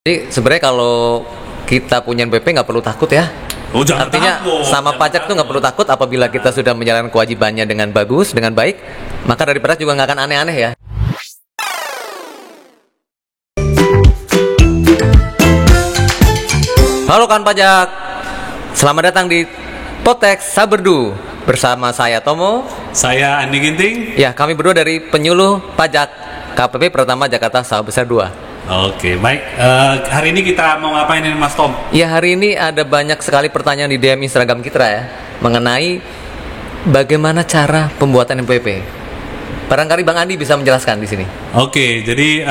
Jadi sebenarnya kalau kita punya NPWP nggak perlu takut ya. Jangan Artinya takut, sama jangan pajak tuh nggak perlu takut apabila kita sudah menjalankan kewajibannya dengan bagus, dengan baik, maka dari pajak juga nggak akan aneh-aneh ya. Halo kawan pajak, selamat datang di Potex Saberdu bersama saya Tomo. Saya Andi Ginting. Ya, kami berdua dari penyuluh pajak KPP Pratama Jakarta Sawah Besar 2. Oke, baik. Hari ini kita mau ngapain ini Mas Tom? Ya, hari ini ada banyak sekali pertanyaan di DM Instagram kita ya mengenai bagaimana cara pembuatan NPWP. Barangkali Bang Andi bisa menjelaskan di sini. Oke, jadi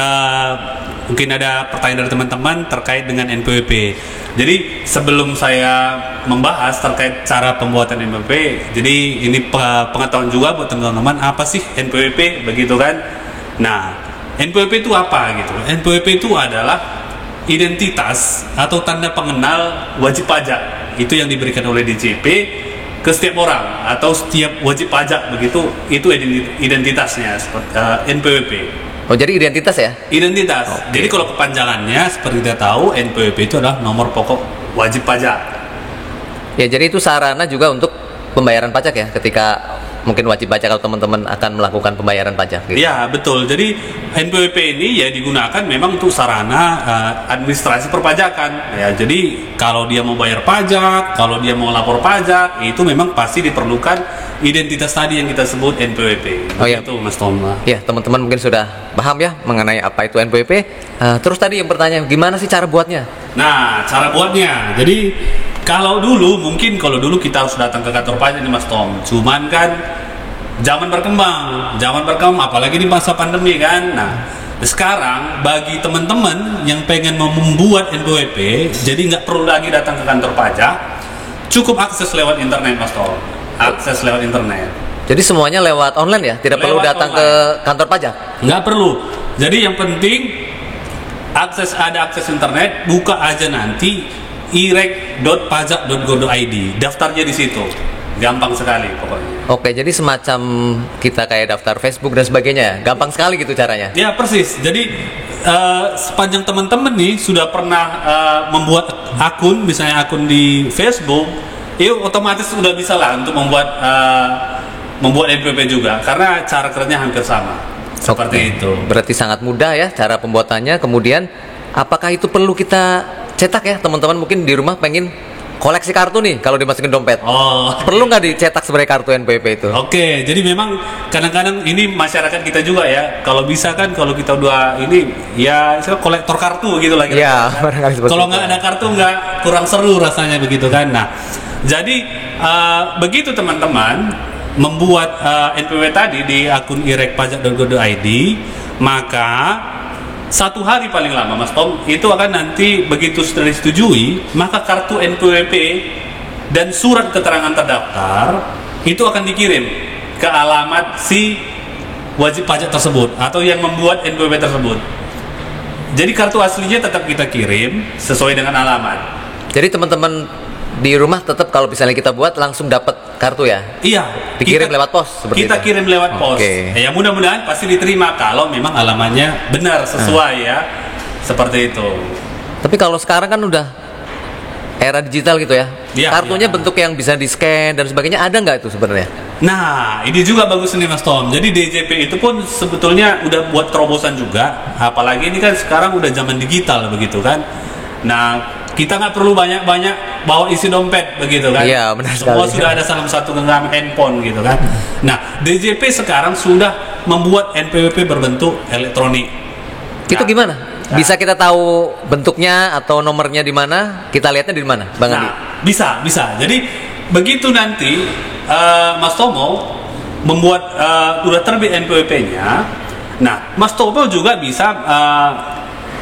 mungkin ada pertanyaan dari teman-teman terkait dengan NPWP. Jadi sebelum saya membahas terkait cara pembuatan NPWP, jadi ini pengetahuan juga buat teman-teman apa sih NPWP begitu kan? Nah, NPWP itu apa gitu? NPWP itu adalah identitas atau tanda pengenal wajib pajak. Itu yang diberikan oleh DJP ke setiap orang atau setiap wajib pajak begitu. Itu identitasnya NPWP. Oh, jadi identitas ya? Identitas. Oke. Jadi kalau kepanjangannya seperti kita tahu NPWP itu adalah nomor pokok wajib pajak. Ya, jadi itu sarana juga untuk pembayaran pajak ya ketika mungkin wajib pajak atau teman-teman akan melakukan pembayaran pajak gitu. Iya, betul. Jadi NPWP ini ya digunakan memang untuk sarana administrasi perpajakan. Ya, jadi kalau dia mau bayar pajak, kalau dia mau lapor pajak, itu memang pasti diperlukan identitas tadi yang kita sebut NPWP. Oh ya. Itu Mas Tom. Ya, teman-teman mungkin sudah paham ya mengenai apa itu NPWP. Terus tadi yang pertanyaan, gimana sih cara buatnya? Nah, cara buatnya. Jadi kalau dulu kita harus datang ke kantor pajak nih Mas Tom. Cuman kan zaman berkembang apalagi di masa pandemi kan. Nah, sekarang bagi teman-teman yang pengen membuat NPWP, jadi nggak perlu lagi datang ke kantor pajak, cukup akses lewat internet Mas Tom. Akses lewat internet. Jadi semuanya lewat online ya? Tidak perlu datang ke kantor pajak? Nggak perlu. Jadi yang penting ada akses internet, buka aja nanti irek.pajak.go.id, daftarnya di situ, gampang sekali pokoknya. Oke, jadi semacam kita kayak daftar Facebook dan sebagainya ya? Gampang sekali gitu caranya? Ya persis, jadi sepanjang teman-teman nih sudah pernah membuat akun, misalnya akun di Facebook, itu otomatis sudah bisa lah untuk membuat NPWP juga, karena cara kerjanya hampir sama, seperti itu. Berarti sangat mudah ya cara pembuatannya. Kemudian, apakah itu perlu kita cetak ya? Teman-teman mungkin di rumah pengen koleksi kartu nih kalau dimasukin dompet. Oh, perlu nggak dicetak sebagai kartu NPWP itu? Oke, jadi memang kadang-kadang ini masyarakat kita juga ya, kalau bisa kan kalau kita udah ini ya kolektor kartu gitu lah. Iya, barangkali seperti kalau itu. nggak ada kartu nggak, kurang seru rasanya begitu kan. Nah, jadi begitu teman-teman membuat NPWP tadi di akun irek.pajak.go.id, maka 1 hari paling lama Mas Tom, itu akan nanti begitu sudah disetujui, maka kartu NPWP dan surat keterangan terdaftar itu akan dikirim ke alamat si wajib pajak tersebut atau yang membuat NPWP tersebut. Jadi kartu aslinya tetap kita kirim sesuai dengan alamat. Jadi teman-teman di rumah tetap kalau misalnya kita buat langsung dapat kartu ya? Iya, Dikirim lewat pos seperti kita itu? kirim lewat pos. Oke. Ya mudah-mudahan pasti diterima kalau memang alamatnya benar sesuai ya. Seperti itu. Tapi kalau sekarang kan udah era digital gitu ya? Iya, Kartunya iya. bentuk yang bisa di-scan dan sebagainya, ada nggak itu sebenarnya? Nah, ini juga bagus nih Mas Tom. Jadi DJP itu pun sebetulnya udah buat terobosan juga. Apalagi ini kan sekarang udah zaman digital begitu kan. Nah, kita nggak perlu banyak-banyak bawa isi dompet begitu kan. Iya, benar Semua sekali. sudah ada salah satu genggam handphone gitu kan. Nah, DJP sekarang sudah membuat NPWP berbentuk elektronik. Itu Nah, gimana? Bisa kita tahu bentuknya atau nomornya di mana? Kita lihatnya di mana, Bang Andi? Nah, bisa. Jadi begitu nanti Mas Tomo membuat udah terbit NPWP-nya. Nah, Mas Tomo juga bisa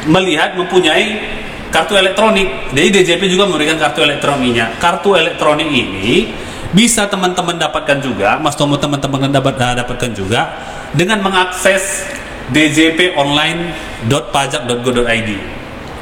melihat mempunyai kartu elektronik. Jadi DJP juga memberikan kartu elektroniknya. Kartu elektronik ini bisa teman-teman dapatkan juga, Mas Tomo teman-teman dapatkan juga dengan mengakses djponline.pajak.go.id.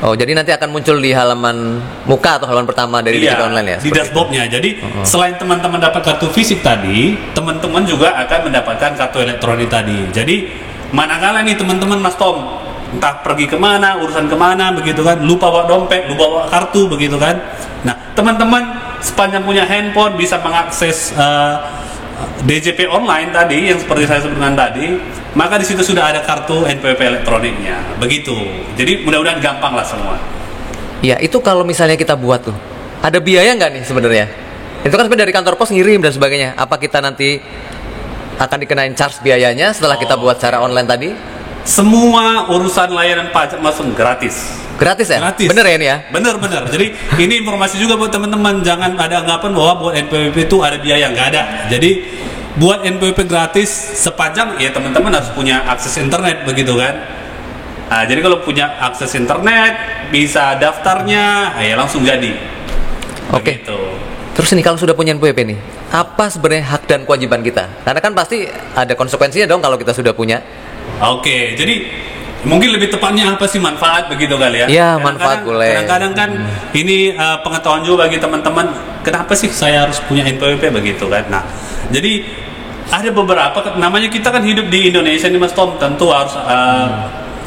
Oh, jadi nanti akan muncul di halaman muka atau halaman pertama dari Iya, DJP Online ya? di seperti dashboardnya. Jadi selain teman-teman dapat kartu fisik tadi, teman-teman juga akan mendapatkan kartu elektronik tadi. Jadi manakala nih teman-teman Mas Tom entah pergi kemana, urusan kemana begitu kan, lupa bawa dompet, lupa bawa kartu begitu kan. Nah, teman-teman sepanjang punya handphone bisa mengakses DJP online tadi yang seperti saya sebutkan tadi, maka di situ sudah ada kartu NPWP elektroniknya. Begitu. Jadi mudah-mudahan gampang lah semua. Ya, itu kalau misalnya kita buat tuh, ada biaya nggak nih sebenarnya? Itu kan sebenarnya dari kantor pos ngirim dan sebagainya. Apa kita nanti akan dikenain charge biayanya setelah kita buat secara online tadi? Semua urusan layanan pajak masuk gratis. Gratis ya? Gratis. Bener ya ini ya? Bener. Jadi ini informasi juga buat teman-teman, jangan ada anggapan bahwa buat NPWP itu ada biaya, nggak ada. Jadi buat NPWP gratis sepanjang ya teman-teman harus punya akses internet begitu kan. Nah, jadi kalau punya akses internet bisa daftarnya, ya langsung jadi. Oke. Begitu. Terus ini kalau sudah punya NPWP nih, apa sebenarnya hak dan kewajiban kita? Karena kan pasti ada konsekuensinya dong kalau kita sudah punya. Oke, jadi mungkin lebih tepatnya apa sih manfaat begitu kali ya? Iya, manfaat boleh. Kadang-kadang kan ini pengetahuan juga bagi teman-teman, kenapa sih saya harus punya NPWP begitu kan? Nah, jadi ada beberapa, namanya kita kan hidup di Indonesia nih Mas Tom, tentu harus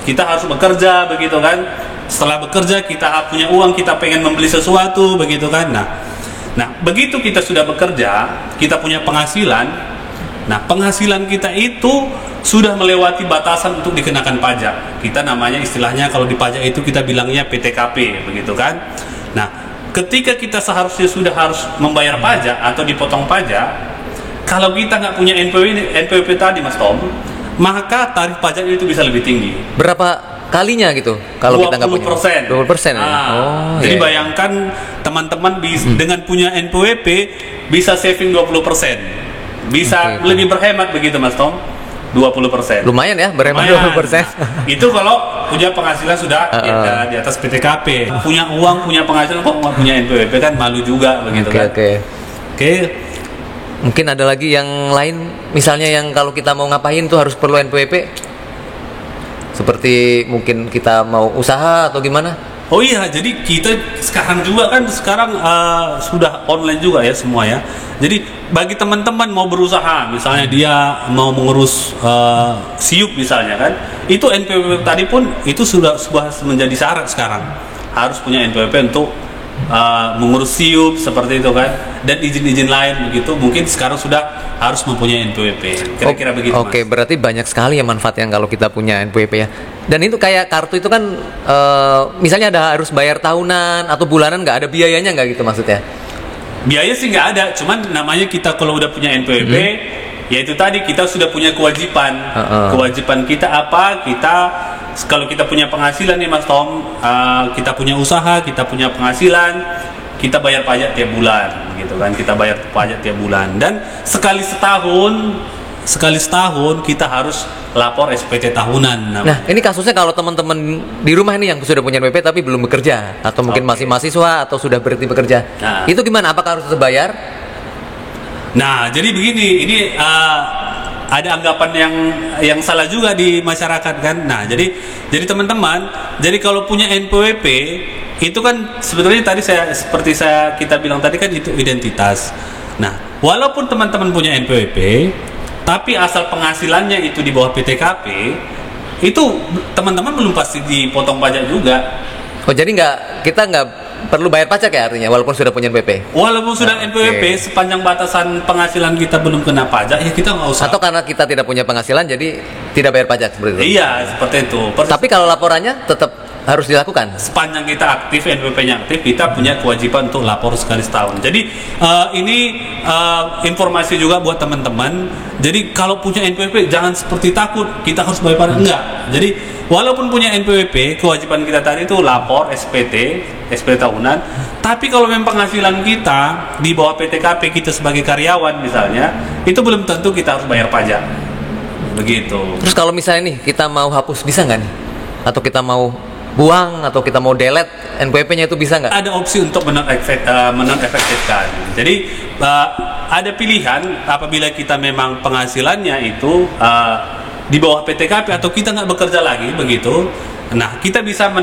kita harus bekerja begitu kan? Setelah bekerja kita punya uang, kita pengen membeli sesuatu begitu kan? Nah, begitu kita sudah bekerja, kita punya penghasilan. Nah, penghasilan kita itu sudah melewati batasan untuk dikenakan pajak. Kita namanya istilahnya kalau di pajak itu kita bilangnya PTKP, begitu kan? Nah, ketika kita seharusnya sudah harus membayar pajak atau dipotong pajak, kalau kita nggak punya NPWP tadi, Mas Tom, maka tarif pajak itu bisa lebih tinggi. Berapa kalinya gitu kalau kita nggak punya? 20%. 20%. Jadi bayangkan teman-teman dengan punya NPWP bisa saving 20%. Bisa lebih berhemat begitu Mas Tom, 20%. Lumayan ya, berhemat 20%. Itu kalau punya penghasilan sudah di atas PTKP. Punya uang, punya penghasilan kok nggak punya NPWP kan malu juga begitu kan. Oke. Mungkin ada lagi yang lain, misalnya yang kalau kita mau ngapain tuh harus perlu NPWP. Seperti mungkin kita mau usaha atau gimana? Oh iya, jadi kita sekarang sudah online juga ya semua ya. Jadi bagi teman-teman mau berusaha, misalnya dia mau mengurus SIUP misalnya kan, itu NPWP tadi pun itu sudah menjadi syarat sekarang. Harus punya NPWP untuk mengurus SIUP seperti itu kan, dan izin-izin lain begitu. Mungkin sekarang sudah harus mempunyai NPWP. Kira-kira begitu. Oke, berarti banyak sekali ya manfaat yang kalau kita punya NPWP ya. Dan itu kayak kartu itu kan, misalnya harus bayar tahunan atau bulanan, nggak ada biayanya nggak gitu maksudnya? Biaya sih nggak ada, cuman namanya kita kalau udah punya NPWP, yaitu tadi kita sudah punya kewajiban. Kewajiban kita apa? Kalau kita punya penghasilan nih Mas Tom, kita punya usaha, kita punya penghasilan, kita bayar pajak tiap bulan, gitu kan? Kita bayar pajak tiap bulan, dan sekali setahun kita harus lapor SPT tahunan. Nah, ini kasusnya kalau teman-teman di rumah ini yang sudah punya NPWP tapi belum bekerja, atau mungkin masih mahasiswa atau sudah berhenti bekerja, itu gimana? Apakah harus bayar? Nah, jadi begini, ini ada anggapan yang salah juga di masyarakat kan. Nah, jadi teman-teman, jadi kalau punya NPWP itu kan sebetulnya tadi kita bilang tadi kan itu identitas. Nah, walaupun teman-teman punya NPWP, tapi asal penghasilannya itu di bawah PTKP, itu teman-teman belum pasti dipotong pajak juga. Oh, jadi kita nggak perlu bayar pajak ya artinya, walaupun sudah punya NPWP? Walaupun sudah NPWP, sepanjang batasan penghasilan kita belum kena pajak, ya kita nggak usah. Atau karena kita tidak punya penghasilan, jadi tidak bayar pajak seperti itu? Iya, seperti itu. Tapi kalau laporannya tetap harus dilakukan? Sepanjang kita aktif, NPWP-nya aktif, kita punya kewajiban untuk lapor sekali setahun. Jadi ini informasi juga buat teman-teman. Jadi kalau punya NPWP jangan seperti takut kita harus bayar pajak, enggak. Jadi walaupun punya NPWP, kewajiban kita tadi itu lapor SPT tahunan. Tapi kalau memang penghasilan kita di bawah PTKP, kita sebagai karyawan misalnya, itu belum tentu kita harus bayar pajak. Begitu. Terus kalau misalnya nih kita mau hapus, bisa nggak nih? Atau kita mau buang, atau kita mau delete NPWP-nya, itu bisa nggak? Ada opsi untuk menonefektifkan. Jadi ada pilihan apabila kita memang penghasilannya itu di bawah PTKP atau kita nggak bekerja lagi begitu. Nah, kita bisa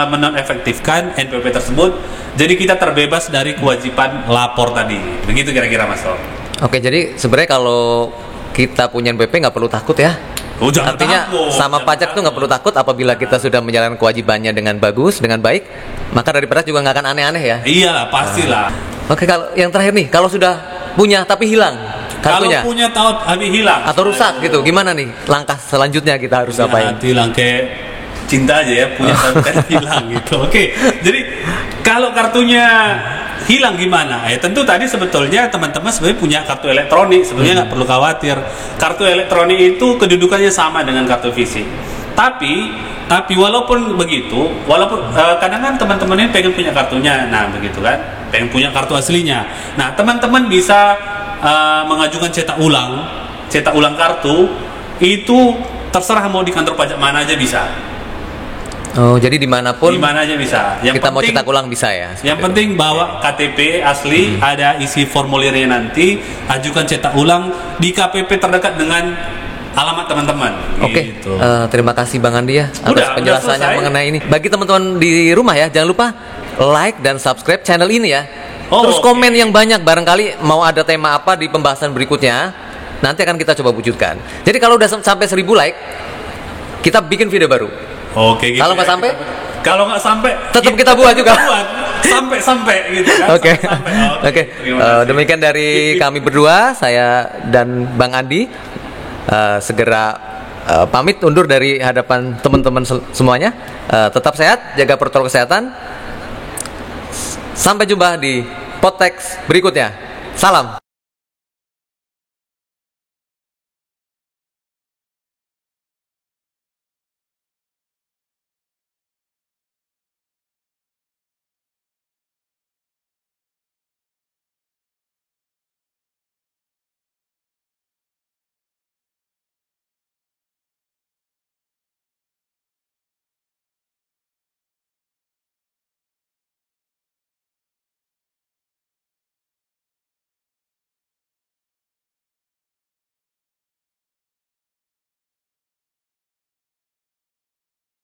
menonefektifkan NPWP tersebut. Jadi kita terbebas dari kewajiban lapor tadi. Begitu kira-kira Mas Tom. Oke, jadi sebenarnya kalau kita punya NPWP nggak perlu takut ya. Oh, jangan Artinya takut, sama jangan pajak tuh nggak perlu takut apabila kita sudah menjalankan kewajibannya dengan bagus, dengan baik, maka dari pajak juga nggak akan aneh-aneh ya. Iya, pastilah. Oke, kalau yang terakhir nih, kalau sudah punya tapi hilang kartunya Kalau punya tahu habis hilang atau rusak gitu, gimana nih langkah selanjutnya kita harus apain? hilang kayak cinta aja ya, punya tapi hilang gitu. Oke, jadi kalau kartunya hilang gimana? Tentu tadi sebetulnya teman-teman sebenarnya punya kartu elektronik, sebenarnya nggak perlu khawatir. Kartu elektronik itu kedudukannya sama dengan kartu fisik. Tapi walaupun begitu, walaupun kadang kan teman-teman ini pengen punya kartunya, nah begitu kan, pengen punya kartu aslinya. Nah teman-teman bisa mengajukan cetak ulang kartu itu terserah mau di kantor pajak mana aja bisa. Oh, jadi dimanapun Di mana aja bisa. Yang kita mau penting, cetak ulang bisa ya? Yang penting bawa KTP asli, ada isi formulirnya nanti, ajukan cetak ulang di KPP terdekat dengan alamat teman-teman. Oke, Gitu. terima kasih Bang Andi ya atas Udah penjelasannya selesai. mengenai ini. Bagi teman-teman di rumah ya, jangan lupa like dan subscribe channel ini ya. Oh, Terus oke. komen yang banyak, barangkali mau ada tema apa di pembahasan berikutnya, nanti akan kita coba wujudkan. Jadi kalau udah sampai 1000 like, kita bikin video baru. Oke, gitu. Kalau nggak sampai? Kalau nggak sampai, Tetap kita buat juga. Sampai gitu kan. Oke, Sampai. oke. Terima kasih. Demikian dari kami berdua, saya dan Bang Andi. Segera pamit undur dari hadapan teman-teman semuanya. Tetap sehat, jaga protokol kesehatan. Sampai jumpa di podcast berikutnya. Salam.